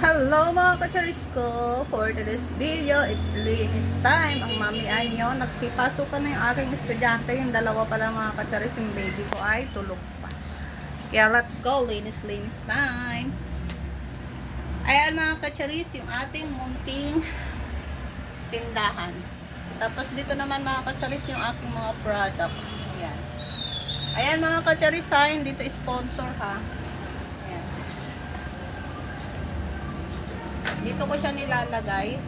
Hello mga kacharis ko! For today's video, it's linis time. Ang mami ay nyo, nagsipasukan na yung aking estudyante. Yung dalawa pala mga kacharis, yung baby ko ay tulog pa. Kaya let's go, linis time. Ayan mga kacharis, yung ating munting tindahan. Tapos dito naman mga kacharis, yung aking mga product. Ayan. Ayan mga kacharis ha, hindi ito sponsor ha. Dito ko siya nilalagay.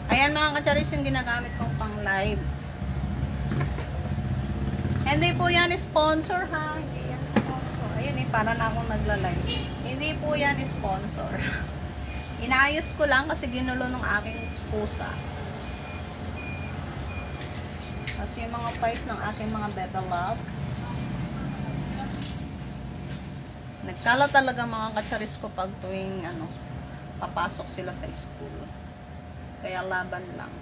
Ayan mga kacharis yung ginagamit kong pang live. Hindi po yan sponsor ha. Hindi yan sponsor. Ayun para na akong nagla-live. Hindi po yan sponsor. Inaayos ko lang kasi ginulo ng aking pusa. Kasi yung mga pies ng aking mga bebe love. Nagkala talaga mga kacharis ko pag tuwing papasok sila sa school. Kaya laban lang.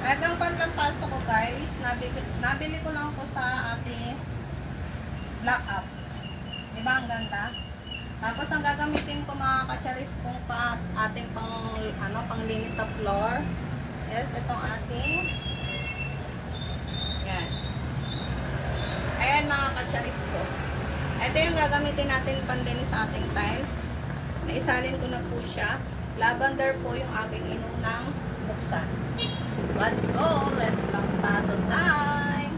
Itong panlampaso ko guys, nabili ko lang to sa ating black up. Diba ang ganda? Tapos ang gagamitin ko mga kacharis kung ating panglinis sa floor. Yes, itong ating yan. Ayan mga kacharis ko. Ito yung gagamitin natin panlinis sa ating tiles. Naisalin ko na po siya. Lavender po yung aking inunang buksan. Let's go! Let's lampaso time!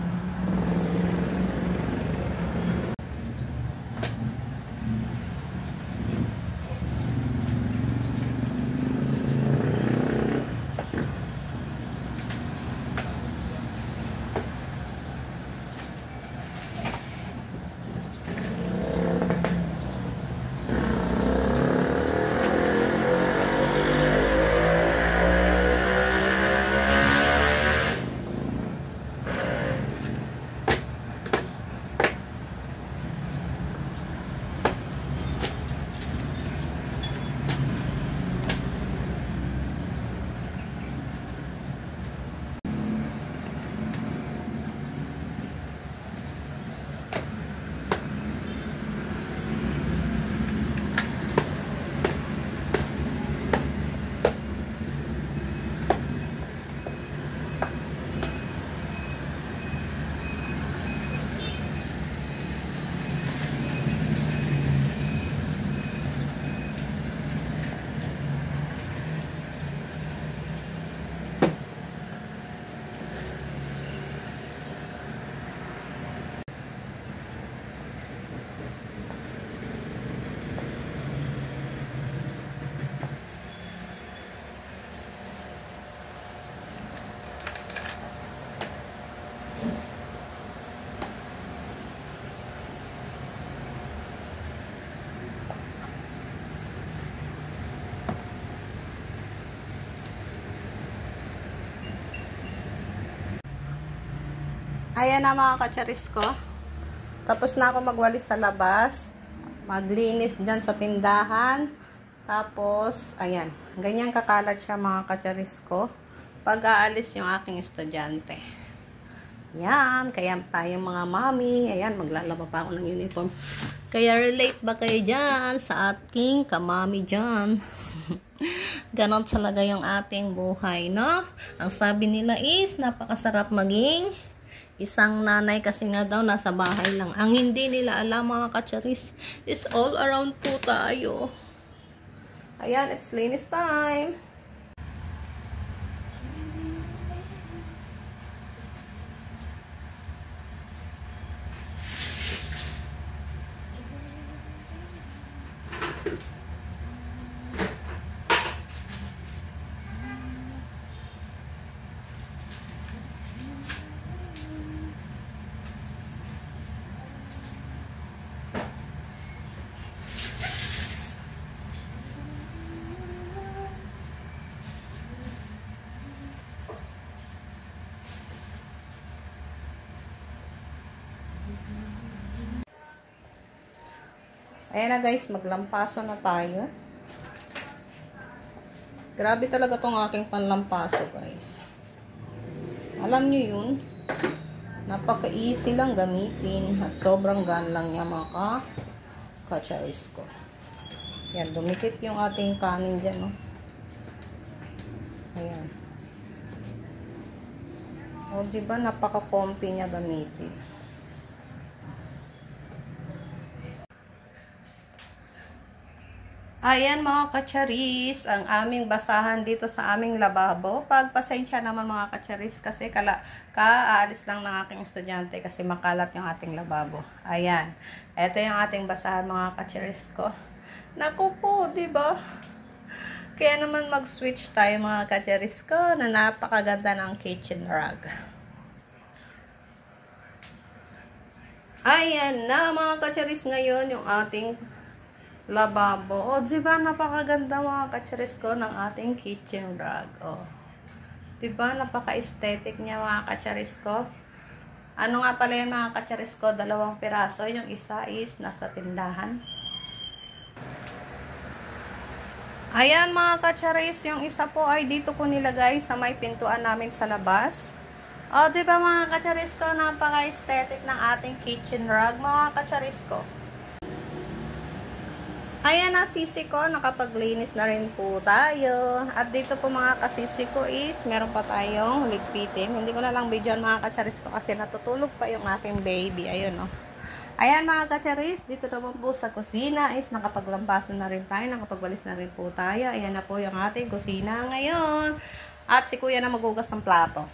Ayan na mga kacharis ko. Tapos na ako magwalis sa labas. Maglinis dyan sa tindahan. Tapos, ayan. Ganyan kakalat siya mga kacharis ko. Pag aalis yung aking estudyante. Ayan. Kaya tayong mga mami. Ayan, maglalaba pa ako ng uniform. Kaya relate ba kayo dyan sa ating kamami dyan? Ganon talaga yung ating buhay, no? Ang sabi nila is, napakasarap maging isang nanay kasi nga daw nasa bahay lang. Ang hindi nila alam mga kacharis is all around po tayo. Ayan, it's linis time. Ayan na guys, maglampaso na tayo. Grabe talaga tong aking panlampaso guys. Alam nyo yun? Napaka-easy lang gamitin at sobrang gaan lang niya mga kacharis ko. Ayan, dumikit yung ating kanin dyan, no? Ayan. O, diba napaka-comfy niya gamitin. Ayan mga kacharis, ang aming basahan dito sa aming lababo. Pagpasensya naman mga kacharis kasi aalis lang ng aking estudyante kasi makalat yung ating lababo. Ayan. Ito yung ating basahan mga kacharis ko. Naku po, diba? Kaya naman mag-switch tayo mga kacharis ko na napakaganda ng kitchen rug. Ayan na mga kacharis, ngayon yung ating lababo. O, diba napakaganda mga kacharis ko ng ating kitchen rug. O, diba napaka-aesthetic niya mga kacharis ko. Ano nga pala yung mga kacharis ko? 2 piraso. Yung isa is nasa tindahan. Ayan mga kacharis, yung isa po ay dito ko nilagay sa may pintuan namin sa labas. O, diba mga kacharis ko, napaka-aesthetic ng ating kitchen rug mga kacharis ko. Ayan na sisi ko, nakapaglinis na rin po tayo. At dito po mga kasisi ko is, meron pa tayong ligpitin. Hindi ko na lang videoan mga kacharis ko kasi natutulog pa yung aking baby. Ayun o. Ayan mga kacharis, dito naman po sa kusina is nakapaglampaso na rin tayo, nakapagwalis na rin po tayo. Ayan na po yung ating kusina ngayon. At si kuya na magugas ng plato.